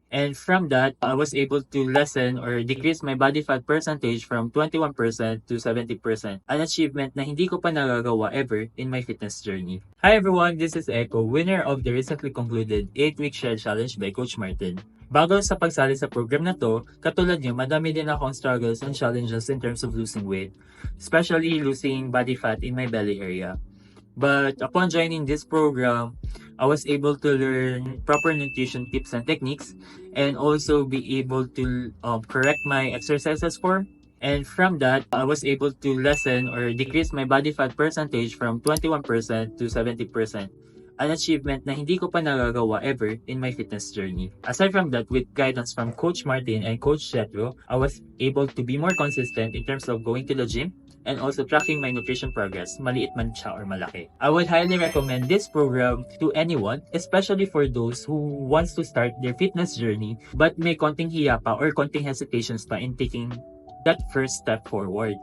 And from that, I was able to lessen or decrease my body fat percentage from 21% to 70%, an achievement na hindi ko pa nagagawa ever in my fitness journey. Hi everyone, this is Echo, winner of the recently concluded 8-week share challenge by Coach Martin. Bago sa pagsali sa program na to, katulad niyo, madami din akong struggles and challenges in terms of losing weight, especially losing body fat in my belly area. But upon joining this program, I was able to learn proper nutrition tips and techniques and also be able to correct my exercises form. And from that, I was able to lessen or decrease my body fat percentage from 21% to 70%, an achievement na hindi ko pa nagagawa ever in my fitness journey. Aside from that, with guidance from Coach Martin and Coach Jetro, I was able to be more consistent in terms of going to the gym and also tracking my nutrition progress, maliit man siya or malaki. I would highly recommend this program to anyone, especially for those who wants to start their fitness journey but may konting hiya pa or konting hesitations pa in taking that first step forward.